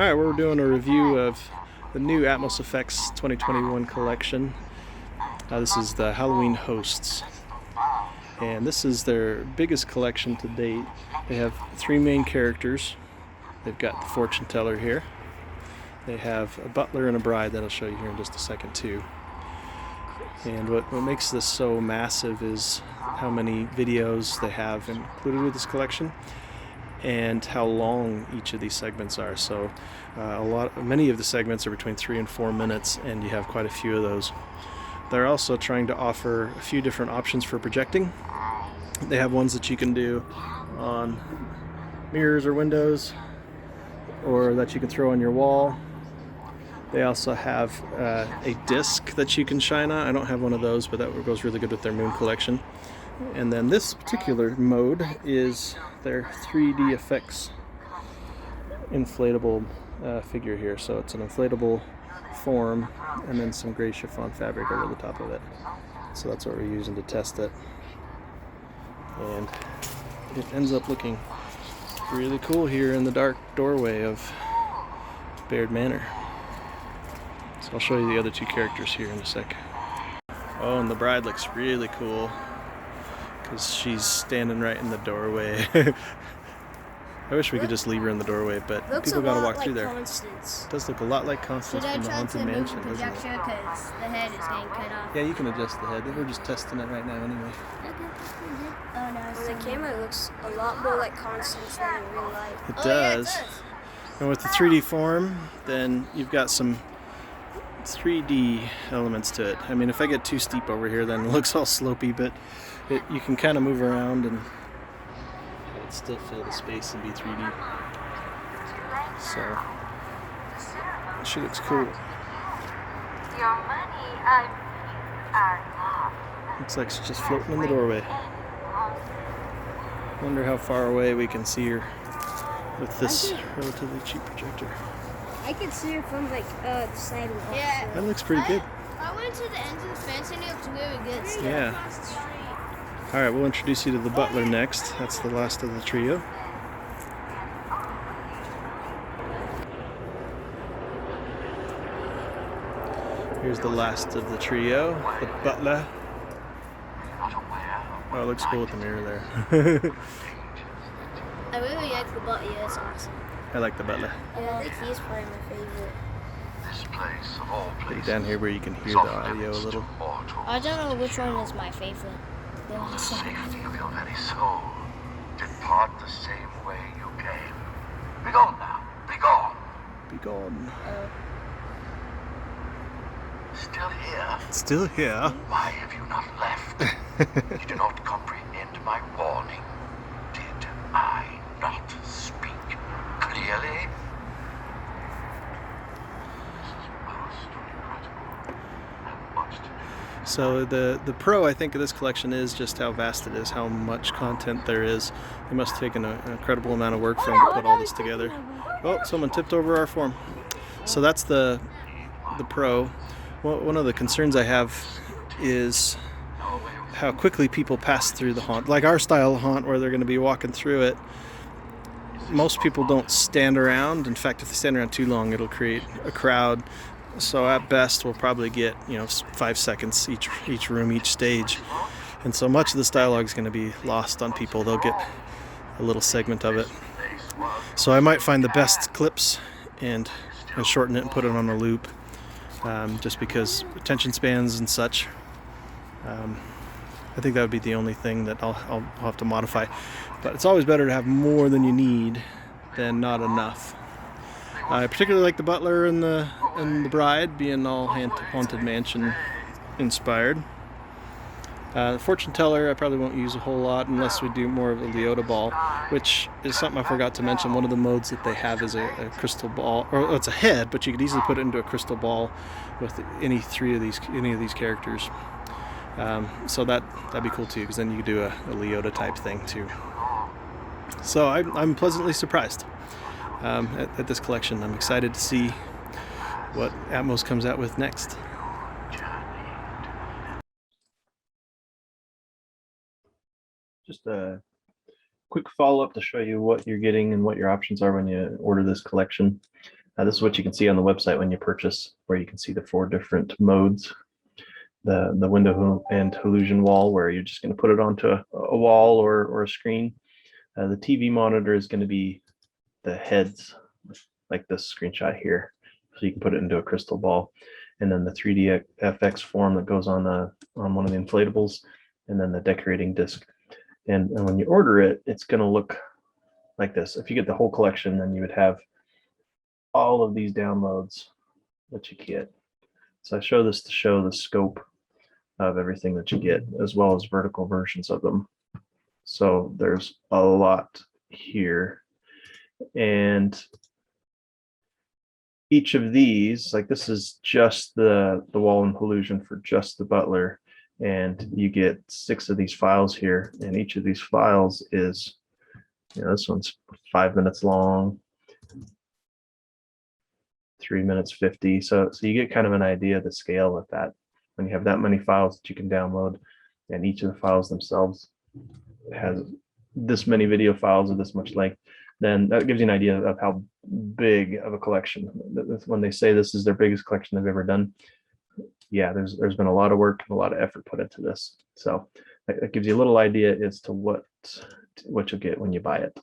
Alright, we're doing a review of the new AtmosFX 2021 collection. This is the Halloween Hosts, and this is their biggest collection to date. They have three main characters. They've got the fortune teller here. They have a butler and a bride that I'll show you here in just a second too. And what makes this so massive is how many videos they have included with this collection, and how long each of these segments are. So many of the segments are between 3 and 4 minutes, and you have quite a few of those. They're also trying to offer a few different options for projecting. They have ones that you can do on mirrors or windows, or that you can throw on your wall. They also have a disc that you can shine on. I don't have one of those, but that goes really good with their Moon collection. And then this particular mode is their 3D effects inflatable figure here. So it's an inflatable form and then some gray chiffon fabric over the top of it. So that's what we're using to test it. And it ends up looking really cool here in the dark doorway of Baird Manor. So I'll show you the other two characters here in a sec. Oh, and the bride looks really cool because she's standing right in the doorway. I wish we could just leave her in the doorway, but people gotta walk through there. Constance. It does look a lot like Constance from the Haunted Mansion, doesn't it? Because the head is getting cut off. Yeah, you can adjust the head. We're just testing it right now anyway. Oh, no, on the camera, it looks a lot more like Constance than in real life. It does. And with the 3D form, then you've got some 3D elements to it. I mean, if I get too steep over here, then it looks all slopey, but you can kind of move around and it still fill the space and be 3D. So, she looks cool. Looks like she's just floating in the doorway. Wonder how far away we can see her with this relatively cheap projector. I can see her from like the sidewalk. Yeah. That looks pretty good. I went to the end of the fence and it looks really good still. Yeah. Alright, we'll introduce you to the butler next. That's the last of the trio. Here's the last of the trio, the butler. Oh, it looks cool with the mirror there. I really like the butler, it's awesome. I like the butler. Yeah, I think he's probably my favorite. This place of all Put it places down here where you can hear the audio a little. I don't know which one is my favorite. The safety of your very soul. Depart the same way you came. Be gone now. Be gone. Be gone. Still here? Still here? Why have you not left? You do not comprehend my warning. Did I not speak clearly? This is most regrettable. I have much to do. So the pro, I think, of this collection is just how vast it is, how much content there is. It must have taken an incredible amount of work for them to put all this together. Oh, someone tipped over our form. So that's the pro. Well, one of the concerns I have is how quickly people pass through the haunt. Like our style haunt, where they're going to be walking through it, most people don't stand around. In fact, if they stand around too long, it'll create a crowd. So at best, we'll probably get 5 seconds each room, each stage. And so much of this dialogue is going to be lost on people. They'll get a little segment of it. So I might find the best clips and shorten it and put it on a loop. Just because attention spans and such. I think that would be the only thing that I'll have to modify. But it's always better to have more than you need than not enough. I particularly like the butler and the bride being all Haunted Mansion inspired. The fortune teller I probably won't use a whole lot unless we do more of a Leota ball, which is something I forgot to mention. One of the modes that they have is a crystal ball, or it's a head, but you could easily put it into a crystal ball with any of these characters. So that'd be cool too, because then you could do a Leota type thing too. So I'm pleasantly surprised at this collection. I'm excited to see what Atmos comes out with next. Just a quick follow-up to show you what you're getting and what your options are when you order this collection. This is what you can see on the website when you purchase, where you can see the 4 different modes. The window and illusion wall, where you're just going to put it onto a wall or a screen. The TV monitor is going to be the heads, like this screenshot here, so you can put it into a crystal ball. And then the 3D FX form that goes on one of the inflatables, and then the decorating disc. And when you order it, it's going to look like this. If you get the whole collection, then you would have all of these downloads that you get. So I show this to show the scope of everything that you get, as well as vertical versions of them. So there's a lot here. And each of these, like this is just the wall and illusion for just the Butler. And you get 6 of these files here. And each of these files is, this one's 5 minutes long, 3 minutes 50. So you get kind of an idea of the scale of that. When you have that many files that you can download, and each of the files themselves has this many video files of this much length, then that gives you an idea of how big of a collection. When they say this is their biggest collection they've ever done, yeah, there's been a lot of work and a lot of effort put into this. So that gives you a little idea as to what you'll get when you buy it.